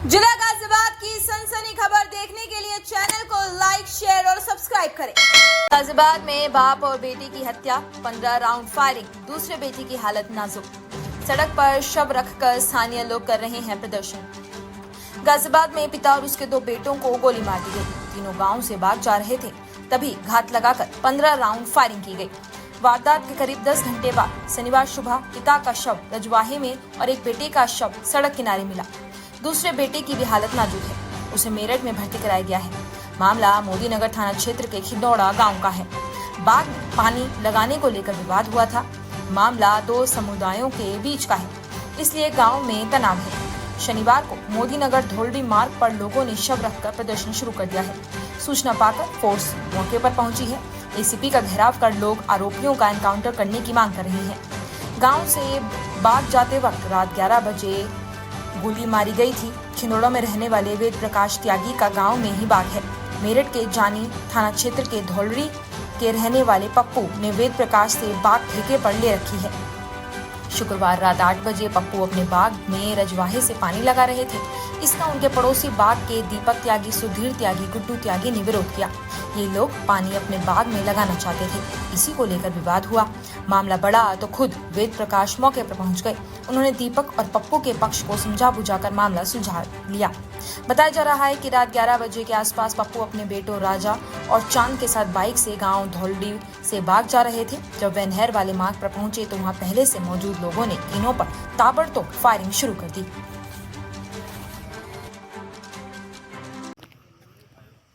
जिला गाजियाबाद की सनसनी खबर देखने के लिए चैनल को लाइक, शेयर और सब्सक्राइब करें। गाजियाबाद में बाप और बेटी की हत्या, 15 राउंड फायरिंग, दूसरे बेटी की हालत नाजुक। सड़क पर शव रखकर स्थानीय लोग कर रहे हैं प्रदर्शन। गाजियाबाद में पिता और उसके 2 बेटों को गोली मार दी गई। तीनों गांव से भाग जा रहे थे, तभी घात लगाकर 15 राउंड फायरिंग की गई। वारदात के करीब 10 घंटे बाद शनिवार सुबह पिता का शव रजवाहे में और एक बेटे का शव सड़क किनारे मिला। दूसरे बेटे की भी हालत नाजुक है, उसे मेरठ में भर्ती कराया गया है। मामला मोदी नगर थाना क्षेत्र के खिंदौड़ा गांव का है। बाग में पानी लगाने को लेकर विवाद हुआ था। मामला 2 समुदायों के बीच का है, इसलिए गांव में तनाव है। शनिवार को मोदी नगर धोलडी मार्ग पर लोगों ने शव रखकर प्रदर्शन शुरू कर दिया है। सूचना पाकर फोर्स मौके पर पहुंची है। एसीपी का घेराव कर लोग आरोपियों का एनकाउंटर करने की मांग कर रहे हैं। गांव से बाग जाते वक्त रात 11 बजे गोली मारी गई थी। खिंदौड़ा में रहने वाले वेद प्रकाश त्यागी का गांव में ही बाग है। मेरठ के जानी थाना क्षेत्र के धौलड़ी के रहने वाले पप्पू ने वेद प्रकाश से बाग ठेके पर ले रखी है। शुक्रवार रात 8 बजे पप्पू अपने बाग में रजवाहे से पानी लगा रहे थे। इसका उनके पड़ोसी बाग के दीपक त्यागी, सुधीर त्यागी, गुड्डू त्यागी ने विरोध किया। ये लोग पानी अपने बाग में लगाना चाहते थे, इसी को लेकर विवाद हुआ। मामला बढ़ा तो खुद वेद प्रकाश मौके पर पहुंच गए। उन्होंने दीपक और पप्पू के पक्ष को समझा बुझाकर मामला सुलझा लिया। बताया जा रहा है कि रात 11 बजे के आसपास पप्पू अपने बेटों राजा और चांद के साथ बाइक से गांव धौलडी से बाग जा रहे थे। जब वे नहर वाले मार्ग पर पहुंचे तो वहां पहले से मौजूद लोगों ने तीनों पर ताबड़तोड़ फायरिंग शुरू कर दी।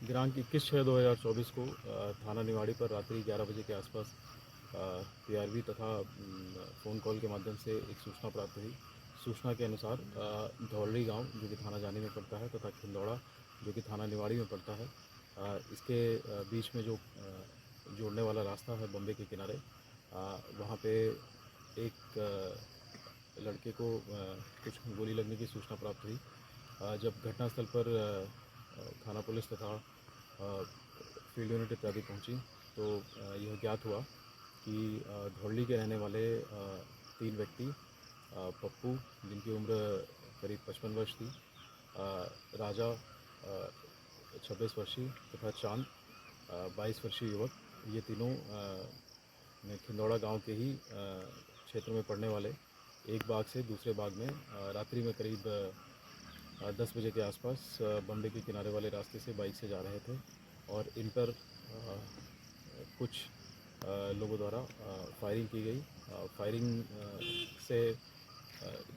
दिनांक 21/6/2024 को थाना निवाड़ी पर रात्रि 11 बजे के आसपास पीआरवी तथा फ़ोन कॉल के माध्यम से एक सूचना प्राप्त हुई। सूचना के अनुसार धौलड़ी गांव जो कि थाना जानी में पड़ता है तथा खिंदौड़ा जो कि थाना निवाड़ी में पड़ता है, इसके बीच में जो जोड़ने वाला रास्ता है बम्बे के किनारे, वहाँ पे एक लड़के को कुछ गोली लगने की सूचना प्राप्त हुई। जब घटनास्थल पर थाना पुलिस तथा फील्ड यूनिट इत्यादि पहुंची तो यह ज्ञात हुआ कि धौलडी के रहने वाले 3 व्यक्ति पप्पू जिनकी उम्र करीब 55 वर्ष थी, राजा 26 वर्षीय तथा चांद 22 वर्षीय युवक, ये तीनों खिंदौड़ा गांव के ही क्षेत्र में पड़ने वाले एक बाग से दूसरे बाग में रात्रि में करीब 10 बजे के आसपास बम्बे के किनारे वाले रास्ते से बाइक से जा रहे थे और इन पर कुछ लोगों द्वारा फायरिंग की गई। फायरिंग से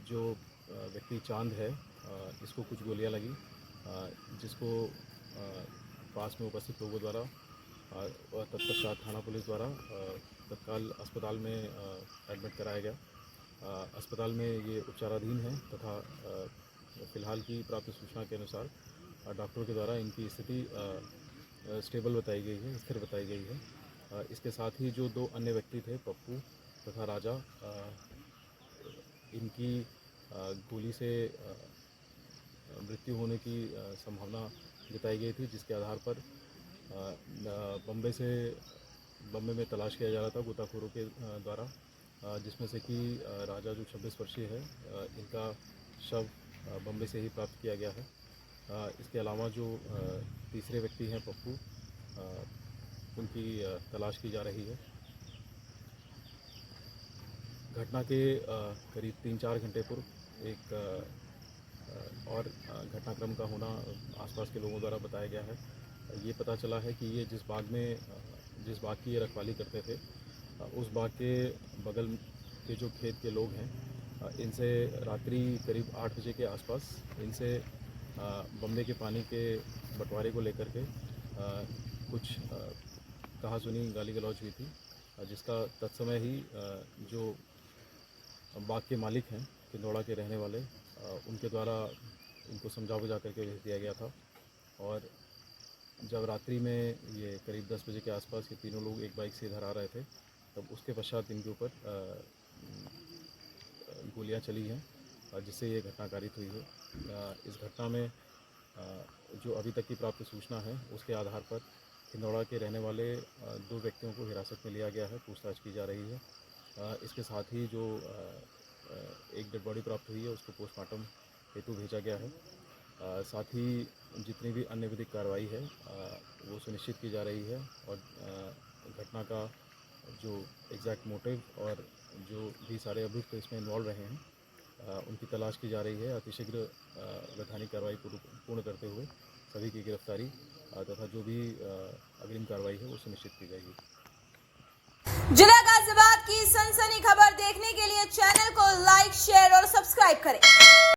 जो व्यक्ति चांद है, इसको कुछ गोलियां लगी, जिसको पास में उपस्थित लोगों द्वारा और तत्पश्चात थाना पुलिस द्वारा तत्काल अस्पताल में एडमिट कराया गया। अस्पताल में ये उपचाराधीन है तथा फिलहाल की प्राप्त सूचना के अनुसार डॉक्टरों के द्वारा इनकी स्थिति स्टेबल बताई गई है, स्थिर बताई गई है। इसके साथ ही जो 2 अन्य व्यक्ति थे पप्पू तथा राजा, इनकी गोली से मृत्यु होने की संभावना जताई गई थी, जिसके आधार पर बम्बे में तलाश किया जा रहा था गोताखोरों के द्वारा, जिसमें से कि राजा जो 26 वर्षीय है, इनका शव बम्बे से ही प्राप्त किया गया है। इसके अलावा जो तीसरे व्यक्ति हैं पप्पू, उनकी तलाश की जा रही है। घटना के करीब 3-4 घंटे पूर्व एक और घटनाक्रम का होना आसपास के लोगों द्वारा बताया गया है। ये पता चला है कि ये जिस बाग की ये रखवाली करते थे, उस बाग के बगल के जो खेत के लोग हैं, इनसे रात्रि करीब 8 बजे के आसपास इनसे बम्बे के पानी के बंटवारे को लेकर के कुछ कहा सुनी गाली गलौज हुई थी, जिसका तत्समय ही जो बाग के मालिक हैं खिंदौड़ा के रहने वाले, उनके द्वारा इनको समझा बुझा करके भेज दिया गया था। और जब रात्रि में ये करीब 10 बजे के आसपास ये तीनों लोग एक बाइक से इधर आ रहे थे, तब उसके पश्चात इनके ऊपर गोलियां चली हैं, जिससे ये घटना कारित हुई है। इस घटना में जो अभी तक की प्राप्त सूचना है, उसके आधार पर खिंदौड़ा के रहने वाले 2 व्यक्तियों को हिरासत में लिया गया है, पूछताछ की जा रही है। इसके साथ ही जो एक डेड बॉडी प्राप्त हुई है, उसको पोस्टमार्टम हेतु भेजा गया है। साथ ही जितनी भी अन्य विधिक कार्रवाई है वो सुनिश्चित की जा रही है और घटना का जो एग्जैक्ट मोटिव और जो भी सारे अभियुक्त इसमें इन्वॉल्व रहे हैं उनकी तलाश की जा रही है। अतिशीघ्र वैधानिक कार्रवाई पूर्ण करते हुए सभी की गिरफ्तारी तथा जो भी अग्रिम कार्रवाई है वो सुनिश्चित की जाएगी। जिला गाजियाबाद की सनसनी खबर देखने के लिए चैनल को लाइक, शेयर और सब्सक्राइब करें।